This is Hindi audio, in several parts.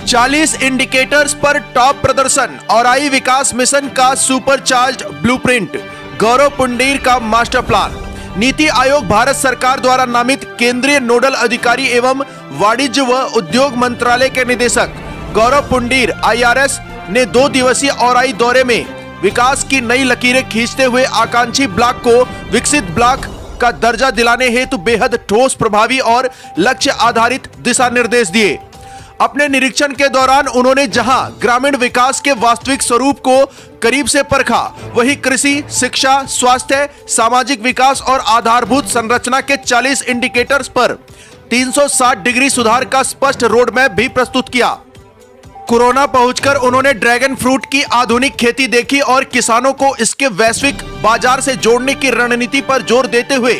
40 इंडिकेटर्स पर टॉप प्रदर्शन, औराई विकास मिशन का सुपरचार्ज्ड ब्लूप्रिंट, गौरव पुंडीर का मास्टर प्लान। नीति आयोग भारत सरकार द्वारा नामित केंद्रीय नोडल अधिकारी एवं वाणिज्य व उद्योग मंत्रालय के निदेशक गौरव पुंडीर IRS ने 2 दिवसीय औराई दौरे में विकास की नई लकीरें खींचते हुए आकांक्षी ब्लॉक को विकसित ब्लॉक का दर्जा दिलाने हेतु बेहद ठोस, प्रभावी और लक्ष्य आधारित दिशा निर्देश दिए। अपने निरीक्षण के दौरान उन्होंने जहां ग्रामीण विकास के वास्तविक स्वरूप को करीब से परखा, वहीं कृषि, शिक्षा, स्वास्थ्य, सामाजिक विकास और आधारभूत संरचना के 40 इंडिकेटर्स पर 360 डिग्री सुधार का स्पष्ट रोड मैप भी प्रस्तुत किया। कोरोना पहुंचकर उन्होंने ड्रैगन फ्रूट की आधुनिक खेती देखी और किसानों को इसके वैश्विक बाजार से जोड़ने की रणनीति पर जोर देते हुए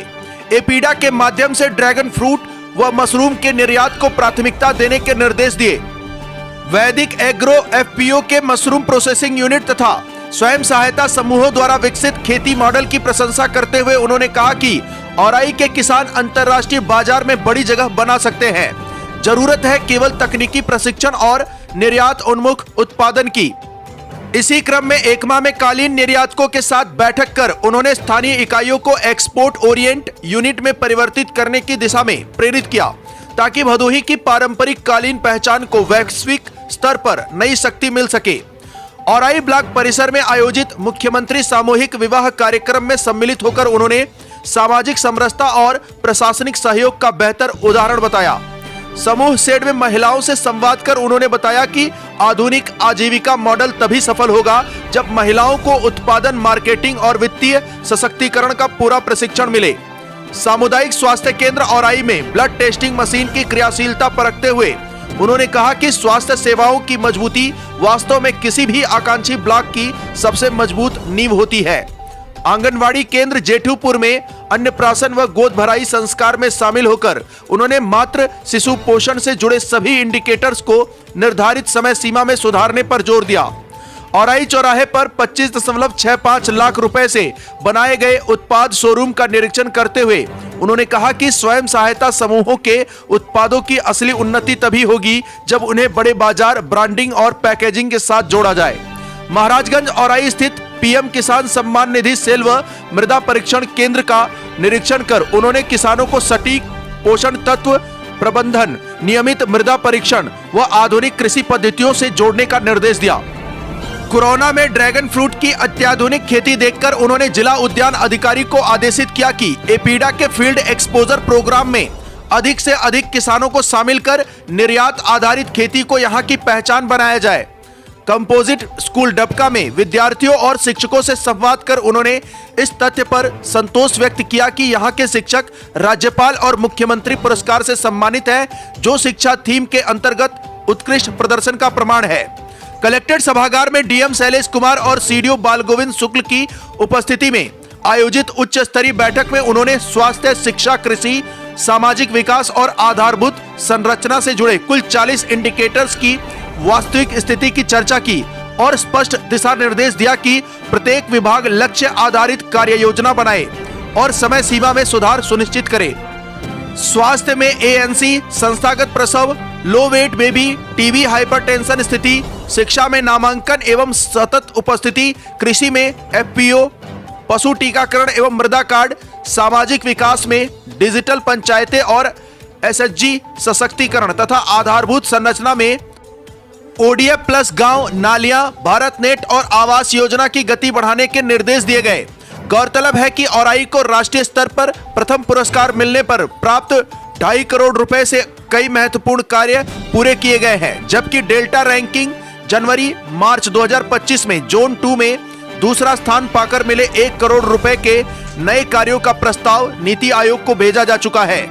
एपीडा के माध्यम से ड्रैगन फ्रूट व मशरूम के निर्यात को प्राथमिकता देने के निर्देश दिए। वैदिक एग्रो FPO के मशरूम प्रोसेसिंग यूनिट तथा स्वयं सहायता समूहों द्वारा विकसित खेती मॉडल की प्रशंसा करते हुए उन्होंने कहा कि औराई के किसान अंतर्राष्ट्रीय बाजार में बड़ी जगह बना सकते हैं। जरूरत है केवल तकनीकी प्रशिक्षण और निर्यात उन्मुख उत्पादन की। इसी क्रम में एकमा में कालीन निर्यातकों के साथ बैठक कर उन्होंने स्थानीय इकाइयों को एक्सपोर्ट ओरिएंट यूनिट में परिवर्तित करने की दिशा में प्रेरित किया, ताकि भदोही की पारंपरिक कालीन पहचान को वैश्विक स्तर पर नई शक्ति मिल सके। औराई ब्लॉक परिसर में आयोजित मुख्यमंत्री सामूहिक विवाह कार्यक्रम में सम्मिलित होकर उन्होंने सामाजिक समरसता और प्रशासनिक सहयोग का बेहतर उदाहरण बताया। समूह शेड में महिलाओं से संवाद कर उन्होंने बताया कि आधुनिक आजीविका मॉडल तभी सफल होगा जब महिलाओं को उत्पादन, मार्केटिंग और वित्तीय सशक्तिकरण का पूरा प्रशिक्षण मिले। सामुदायिक स्वास्थ्य केंद्र औराई में ब्लड टेस्टिंग मशीन की क्रियाशीलता परखते हुए उन्होंने कहा कि स्वास्थ्य सेवाओं की मजबूती वास्तव में किसी भी आकांक्षी ब्लॉक की सबसे मजबूत नींव होती है। आंगनवाड़ी केंद्र जेठूपुर में अन्नप्राशन व गोद भराई संस्कार में शामिल होकर उन्होंने मातृ शिशु पोषण से जुड़े सभी इंडिकेटर्स को निर्धारित समय सीमा में सुधारने पर जोर दिया। औराई चौराहे पर 25.65 लाख रुपए से बनाए गए उत्पाद शोरूम का निरीक्षण करते हुए उन्होंने कहा कि स्वयं सहायता समूहों के उत्पादों की असली उन्नति तभी होगी जब उन्हें बड़े बाजार, ब्रांडिंग और पैकेजिंग के साथ जोड़ा जाए। महाराजगंज औराई स्थित PM किसान सम्मान निधि सेल व मृदा परीक्षण केंद्र का निरीक्षण कर उन्होंने किसानों को सटीक पोषण तत्व प्रबंधन, नियमित मृदा परीक्षण व आधुनिक कृषि पद्धतियों से जोड़ने का निर्देश दिया। कोरोना में ड्रैगन फ्रूट की अत्याधुनिक खेती देखकर उन्होंने जिला उद्यान अधिकारी को आदेशित किया कि एपीडा के फील्ड एक्सपोजर प्रोग्राम में अधिक से अधिक किसानों को शामिल कर निर्यात आधारित खेती को यहाँ की पहचान बनाया जाए। कंपोजिट स्कूल डबका में विद्यार्थियों और शिक्षकों से संवाद कर उन्होंने इस तथ्य पर संतोष व्यक्त किया कि यहाँ के शिक्षक राज्यपाल और मुख्यमंत्री पुरस्कार से सम्मानित हैं, जो शिक्षा थीम के अंतर्गत उत्कृष्ट प्रदर्शन का प्रमाण है। कलेक्ट्रेट सभागार में DM शैलेश कुमार और CDO बाल गोविंद शुक्ल की उपस्थिति में आयोजित उच्च स्तरीय बैठक में उन्होंने स्वास्थ्य, शिक्षा, कृषि, सामाजिक विकास और आधारभूत संरचना से जुड़े कुल 40 इंडिकेटर्स की वास्तविक स्थिति की चर्चा की और स्पष्ट दिशा निर्देश दिया कि प्रत्येक विभाग लक्ष्य आधारित कार्य योजना बनाए और समय सीमा में सुधार सुनिश्चित करे। स्वास्थ्य में ANC, संस्थागत प्रसव, लो वेट बेबी, TB, हाइपरटेंशन स्थिति, शिक्षा में नामांकन एवं सतत उपस्थिति, कृषि में FPO, पशु टीकाकरण एवं मृदा कार्ड, सामाजिक विकास में डिजिटल पंचायतें और SHG सशक्तिकरण तथा आधारभूत संरचना में ODF प्लस गांव, नालियां, भारत नेट और आवास योजना की गति बढ़ाने के निर्देश दिए गए। गौरतलब है कि औराई को राष्ट्रीय स्तर पर प्रथम पुरस्कार मिलने पर प्राप्त 2.5 करोड़ रुपए से कई महत्वपूर्ण कार्य पूरे किए गए हैं, जबकि डेल्टा रैंकिंग जनवरी-मार्च 2025 में जोन 2 में दूसरा स्थान पाकर मिले 1 करोड़ रुपए के नए कार्यों का प्रस्ताव नीति आयोग को भेजा जा चुका है।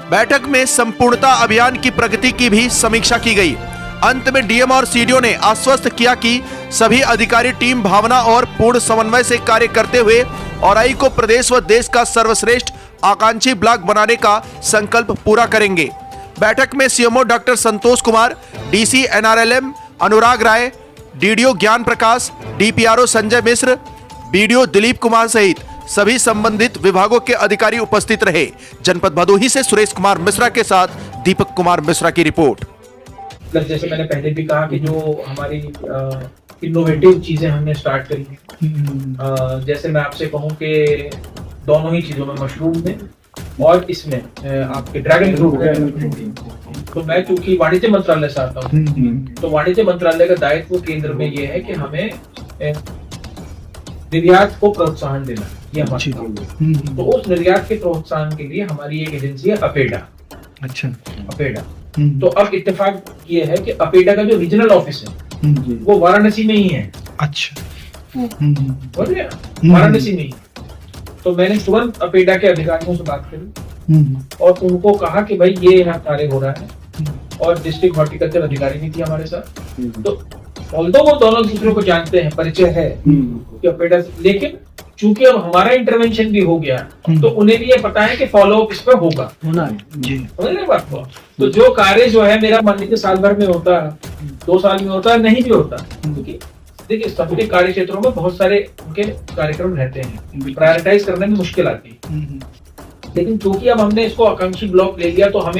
बैठक में संपूर्णता अभियान की प्रगति की भी समीक्षा की गई। अंत में DM और CDO ने आश्वस्त किया कि सभी अधिकारी टीम भावना और पूर्ण समन्वय से कार्य करते हुए औराई को प्रदेश व देश का सर्वश्रेष्ठ आकांक्षी ब्लॉक बनाने का संकल्प पूरा करेंगे। बैठक में CMO doctor Santosh Kumar, DC NRLM अनुराग राय, DDO ज्ञान प्रकाश, DPRO संजय मिश्र, BDO दिलीप कुमार सहित सभी संबंधित विभागों के अधिकारी उपस्थित रहे। जनपद भदोही से सुरेश कुमार मिश्रा के साथ दीपक कुमार मिश्रा की रिपोर्ट। प्लस जैसे मैंने पहले भी कहा कि जो हमारी इनोवेटिव चीजें हमने स्टार्ट करी हैं, जैसे मैं आपसे कहूँ कि दोनों ही चीजों में, मशरूम में और इसमें आपके ड्रैगन फ्रूट है, तो मैं चूंकि वाणिज्य मंत्रालय से आता हूँ, तो वाणिज्य मंत्रालय का दायित्व केंद्र में ये है कि हमें निर्यात को प्रोत्साहन देना, ये हमारा काम है। तो उस निर्यात के प्रोत्साहन के लिए हमारी एक एजेंसी है अपेडा। अच्छा। अपेडा। तो अब इत्तेफाक ये है कि अपेडा का जो रीजनल ऑफिस है वो वाराणसी में ही है। अच्छा। बोल रहे हैं? वाराणसी में ही। तो मैंने तुरंत अपेडा के अधिकारियों से बात करी और उनको कहा कि भाई ये यहाँ कार्य हो रहा है, और डिस्ट्रिक्ट हॉर्टिकल्चर अधिकारी भी थी हमारे साथ। तो ऑल्दो वो दोनों दूसरे को जानते हैं, परिचय है कि अपेडा, लेकिन चूंकि अब हमारा इंटरवेंशन भी हो गया तो उन्हें भी ये पता है कि फॉलो अप इस पर होगा। जी। समझ रहे बात को? तो जो कार्य जो है मेरा मान लीजिए साल भर में होता है, 2 साल में होता है, नहीं भी होता, क्योंकि देखिए सबके कार्य क्षेत्रों में बहुत सारे उनके कार्यक्रम रहते हैं, प्रायोरिटाइज करने में मुश्किल आती है। लेकिन चूंकि अब हमने इसको आकांक्षी ब्लॉक ले लिया, तो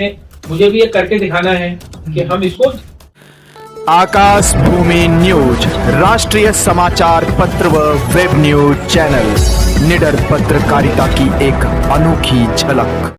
मुझे भी ये करके दिखाना है कि हम इसको आकाश भूमि न्यूज, राष्ट्रीय समाचार पत्र व वेब न्यूज चैनल, निडर पत्रकारिता की एक अनोखी झलक।